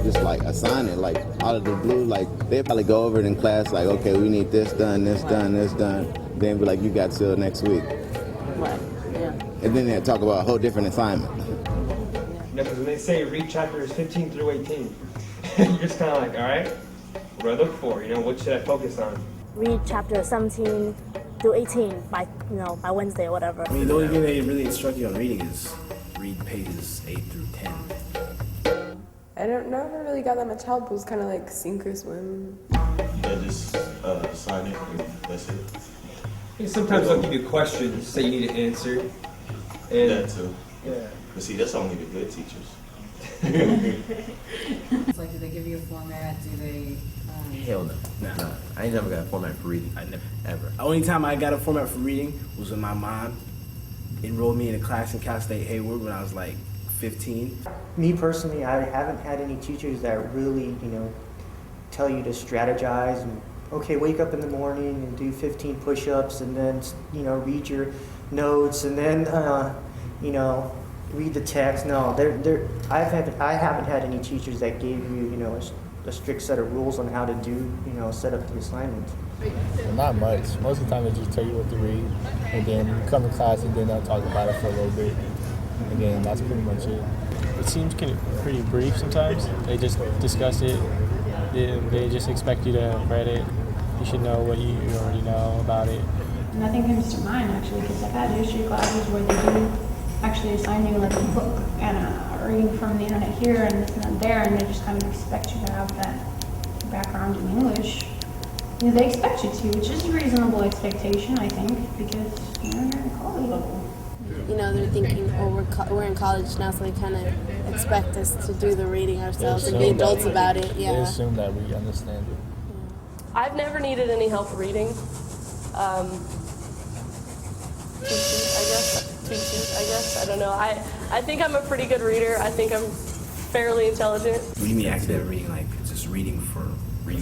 just like assign it, like out of the blue. Like they probably go over it in class, like, okay, we need this done, this done, this done. Then be like, you got till next week. Right. Yeah. And then they talk about a whole different assignment. No, because when they say read chapters 15 through 18, you're just kind of like, all right, what do I look for? You know, what should I focus on? Read chapter 17 through 18 by Wednesday or whatever. I mean, the only thing they really instruct you on reading is read pages 8 through 10. I never really got that much help. It was kind of like sink or swim. Yeah, just sign it and that's it. And sometimes they'll give you questions that you need to answer. And That too. yeah. But see, that's only the good teachers. It's like, do they give you a format? Do they? Hell no. Nah. I ain't never got a format for reading. I never, ever. The only time I got a format for reading was when my mom enrolled me in a class in Cal State Hayward when I was like 15. Me personally, I haven't had any teachers that really, tell you to strategize and, okay, wake up in the morning and do 15 push-ups and then, read your notes and then, read the text. No, I haven't had any teachers that gave you, a strict set of rules on how to do, set up the assignments. Well, not much. Most of the time they just tell you what to read, and then you come to class and then they'll talk about it for a little bit. And then that's pretty much it. It seems pretty brief sometimes. They just discuss it. They just expect you to have read it. You should know what you already know about it. Nothing comes to mind actually, because I've had history classes where they do actually assign you like a book and a reading from the internet here and this and that there, and they just kind of expect you to have that background in English. They expect you to, which is a reasonable expectation, I think, because you're in college level. They're thinking, we're in college now, so they kind of expect us to do the reading ourselves and be adults about it. Yeah. They assume that we understand it. I've never needed any help reading. Teachers, I guess. I don't know. I think I'm a pretty good reader. I think I'm fairly intelligent. What do you mean academic reading? Like just reading for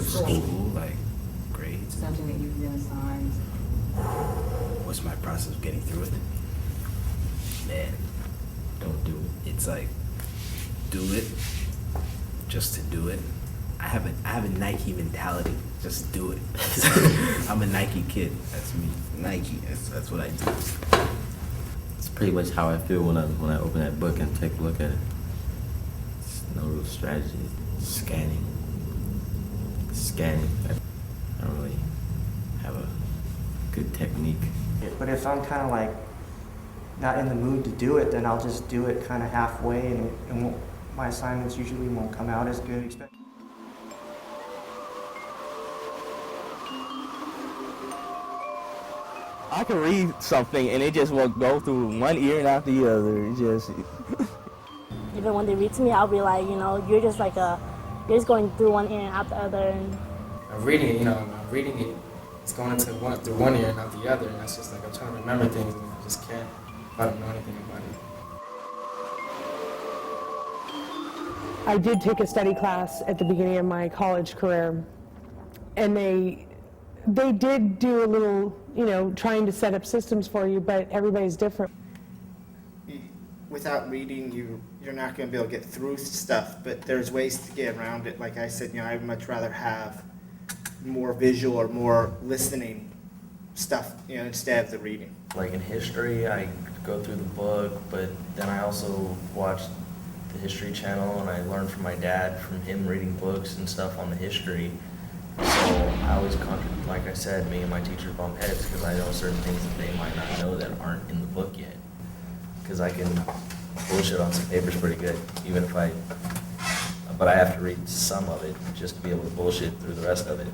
school, like grades? Something that you've been assigned. What's my process of getting through it? Man, don't do it. It's like, do it just to do it. I have a Nike mentality. Just do it. I'm a Nike kid. That's me. Nike. That's what I do. It's pretty much how I feel when I open that book and take a look at it. It's no real strategy. Scanning. I don't really have a good technique. But if I'm kind of like not in the mood to do it, then I'll just do it kind of halfway, and my assignments usually won't come out as good. I can read something and it just won't go through one ear and out the other. It just. Even when they read to me, I'll be like, you're just going through one ear and out the other. And I'm reading it, I'm reading it. It's going through one ear and out the other, and that's just like I'm trying to remember things, and I just can't if I don't know anything about it. I did take a study class at the beginning of my college career, and they did do a little, trying to set up systems for you, but everybody's different. Without reading, you're not going to be able to get through stuff, but there's ways to get around it. Like I said, I'd much rather have more visual or more listening stuff, instead of the reading. Like in history, I go through the book, but then I also watch the History Channel, and I learn from my dad, from him reading books and stuff on the history. So I always, like I said, me and my teachers bump heads because I know certain things that they might not know that aren't in the book yet. Because I can bullshit on some papers pretty good, even if but I have to read some of it just to be able to bullshit through the rest of it.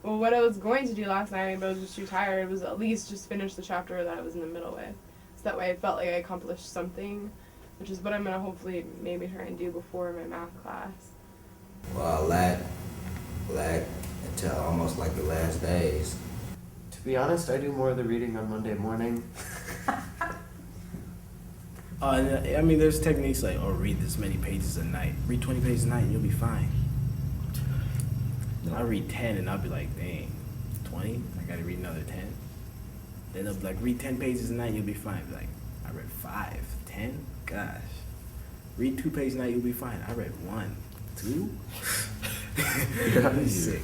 Well, what I was going to do last night, but I was just too tired, was at least just finish the chapter that I was in the middle with. So that way I felt like I accomplished something, which is what I'm going to hopefully maybe try and do before my math class. Well, I lagged until almost like the last days. To be honest, I do more of the reading on Monday morning. There's techniques like, read this many pages a night. Read 20 pages a night and you'll be fine. I read 10 and I'll be like, dang, 20? I gotta read another 10. Then they'll be like, read 10 pages a night, you'll be fine. Like, I read 5, 10? Gosh. Read 2 pages a night, you'll be fine. I read 1. 2? Yeah. Sick.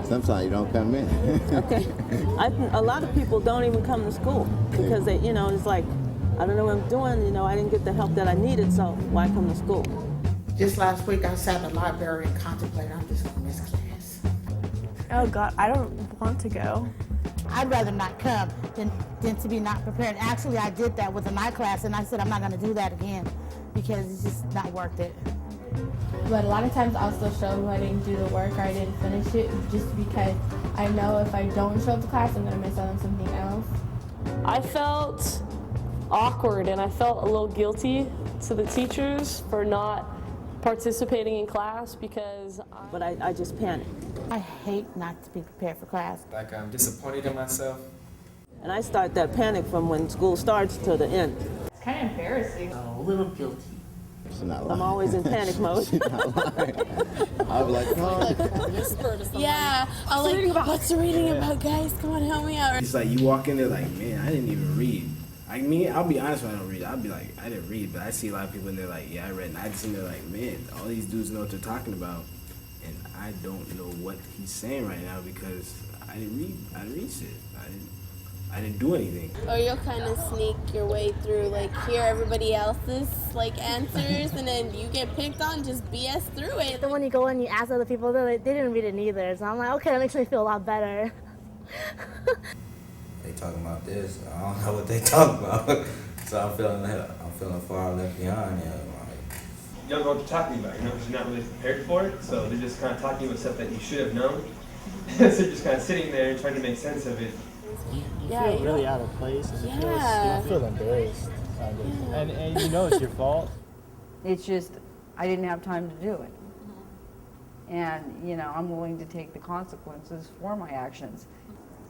Sometimes you don't come in. Okay. A lot of people don't even come to school because they, it's like, I don't know what I'm doing, I didn't get the help that I needed, so why come to school? Just last week, I sat in the library and contemplated, I'm just gonna miss class. Oh God, I don't want to go. I'd rather not come than to be not prepared. Actually, I did that with a night class, and I said I'm not gonna do that again because it's just not worth it. But a lot of times I'll still show who I didn't do the work or I didn't finish it just because I know if I don't show up to class, I'm gonna miss out on something else. I felt awkward and I felt a little guilty to the teachers for not participating in class because But I just panicked. I hate not to be prepared for class. Like I'm disappointed in myself. And I start that panic from when school starts to the end. It's kind of embarrassing. A little guilty. She's not lying. I'm always in panic mode. She's not lying. I'll be like, no. Yeah, I'm like, what's the reading about, guys? Come on, help me out. It's like you walk in there like, man, I didn't even read. I mean, I'll be honest when I don't read. I'll be like, I didn't read, but I see a lot of people in there like, yeah, I read. And I just in there like, man, all these dudes know what they're talking about. And I don't know what he's saying right now because I didn't read. I didn't read shit. I didn't do anything. Or you'll kind of sneak your way through, like, hear everybody else's, like, answers, and then you get picked on, just BS through it. Then when you go and you ask other people, they're like, they didn't read it neither. So I'm like, okay, that makes me feel a lot better. They talking about this. I don't know what they talking about. So I'm feeling far left behind. Yeah, You don't know what they're talking about, because you're not really prepared for it. So they're just kind of talking about stuff that you should have known. So you're just kind of sitting there and trying to make sense of it. You feel really out of place, and you feel embarrassed, kind of. And it's your fault. It's just, I didn't have time to do it. And, I'm willing to take the consequences for my actions.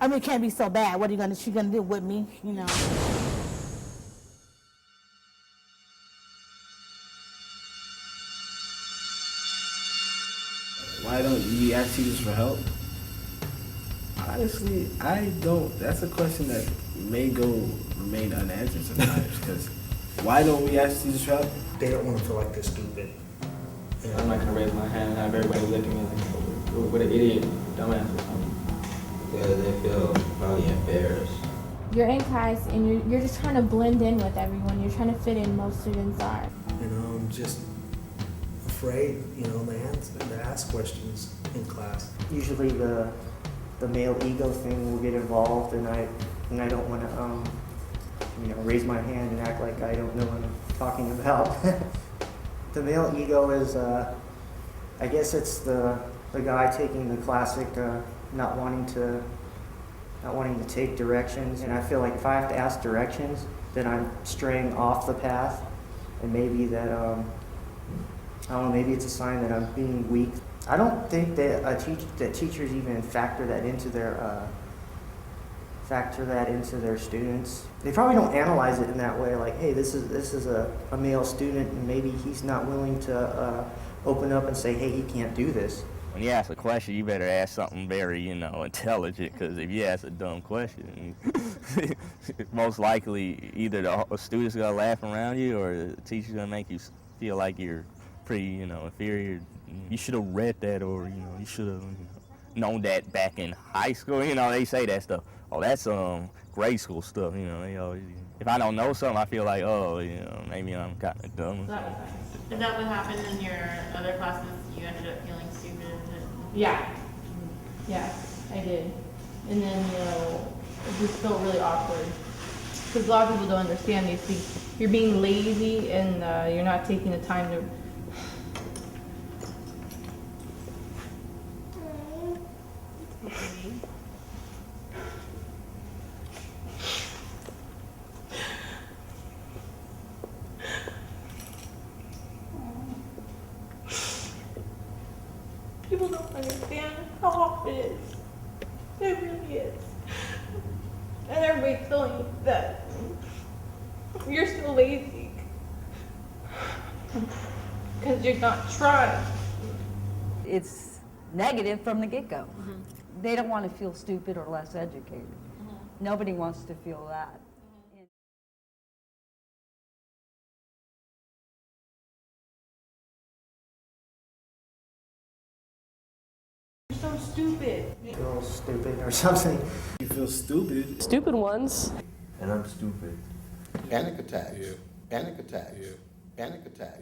I mean, it can't be so bad. What are she gonna do with me, Why don't you ask teachers for help? Honestly, I don't. That's a question that may remain unanswered sometimes. Because why don't we ask teachers for help? They don't want to feel like they're stupid. Yeah, I'm not gonna raise my hand and have everybody look at me like, what an idiot, dumbass or something. Yeah, they feel probably embarrassed. You're in class and you're just trying to blend in with everyone. You're trying to fit in. Most students are. I'm just afraid, to ask questions in class. Usually the male ego thing will get involved, and I don't want to raise my hand and act like I don't know what I'm talking about. The male ego is I guess it's the guy taking the classic not wanting to take directions, and I feel like if I have to ask directions, then I'm straying off the path, and maybe that I don't know, maybe it's a sign that I'm being weak. I don't think that teachers even factor that into their students. They probably don't analyze it in that way, like, hey, this is a male student, and maybe he's not willing to open up and say, hey, he can't do this. When you ask a question, you better ask something very, intelligent, because if you ask a dumb question, most likely either the student's going to laugh around you or the teacher's going to make you feel like you're pretty, inferior. You should have read that, or, you should have known that back in high school. They say that stuff. Oh, that's grade school stuff, They always, if I don't know something, I feel like, maybe I'm kind of dumb. Is that what happened in your other classes? You ended up feeling stupid? Yeah, I did. And then, it just felt really awkward. Because a lot of people don't understand these things. You're being lazy and you're not taking the time to... People don't understand how hard it is. It really is. And everybody's telling you that you're so lazy. Because you're not trying. It's negative from the get-go. They don't want to feel stupid or less educated. Nobody wants to feel that. You're so stupid. Feel stupid or something. You feel stupid. Stupid ones. And I'm stupid. Panic attacks. Panic attacks. Panic attacks.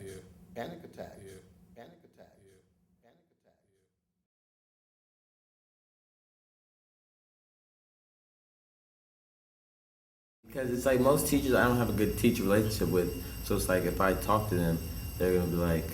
Panic attacks. Panic attacks. Because it's like most teachers I don't have a good teacher relationship with. So it's like if I talk to them, they're gonna be like,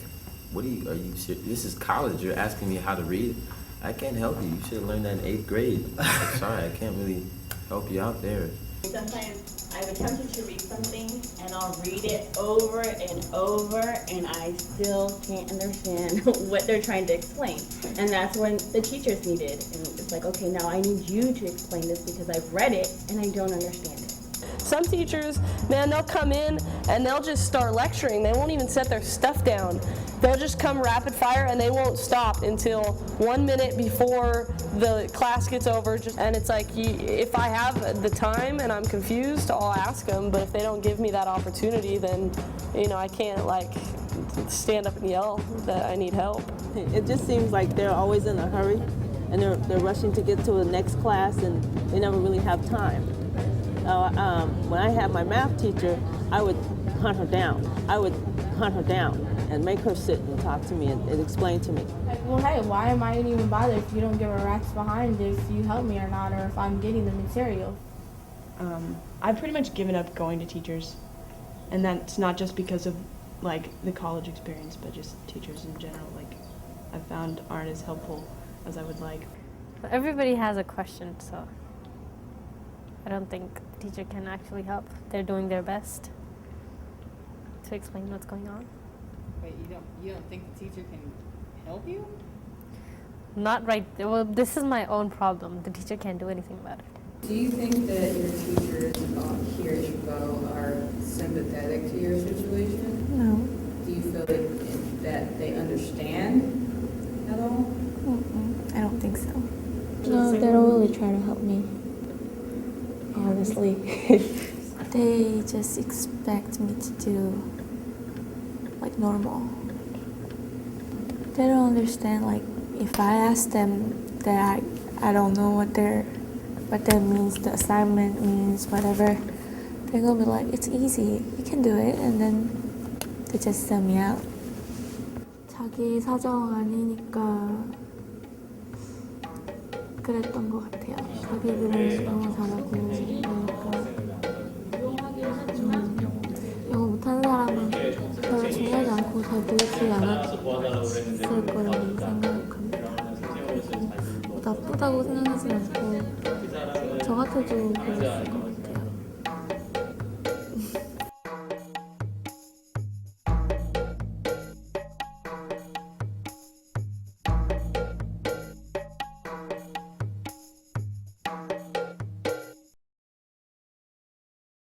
"What are you serious? This is college. You're asking me how to read. I can't help you. You should have learned that in 8th grade. I'm sorry, I can't really help you out there." Sometimes I'm attempted to read something and I'll read it over and over and I still can't understand what they're trying to explain. And that's when the teachers needed. And it's like, okay, now I need you to explain this because I've read it and I don't understand it. Some teachers, man, they'll come in and they'll just start lecturing. They won't even set their stuff down. They'll just come rapid fire and they won't stop until 1 minute before the class gets over. And it's like, if I have the time and I'm confused, I'll ask them. But if they don't give me that opportunity, then, I can't like stand up and yell that I need help. It just seems like they're always in a hurry and they're rushing to get to the next class and they never really have time. When I had my math teacher, I would hunt her down. And make her sit and talk to me and explain to me. Well, hey, why am I even bothered if you don't give a rat's behind if you help me or not, or if I'm getting the material? I've pretty much given up going to teachers, and that's not just because of like the college experience, but just teachers in general. Like, I've found aren't as helpful as I would like. Everybody has a question, so I don't think a teacher can actually help. They're doing their best to explain what's going on. Wait, you don't think the teacher can help you? Not right. Well, this is my own problem. The teacher can't do anything about it. Do you think that your teachers here at Chicago are sympathetic to your situation? No. Do you feel that they understand at all? I don't think so. No, they don't really try to help me, honestly. They just expect me to do like normal. They don't understand, like if I ask them that I don't know what that means, the assignment means, whatever, they're gonna be like, it's easy, you can do it, and then they just send me out. 자기 사정 아니니까 그랬던 것 같아요. 자기들은 영어 잘하고 그러니까 영어 못하는 사람은 별로 중요하지 않고 잘 보이지 않았을 거라고 생각합니다. 나쁘다고 생각하지 않고 저 같아도 그랬을 것 같아요.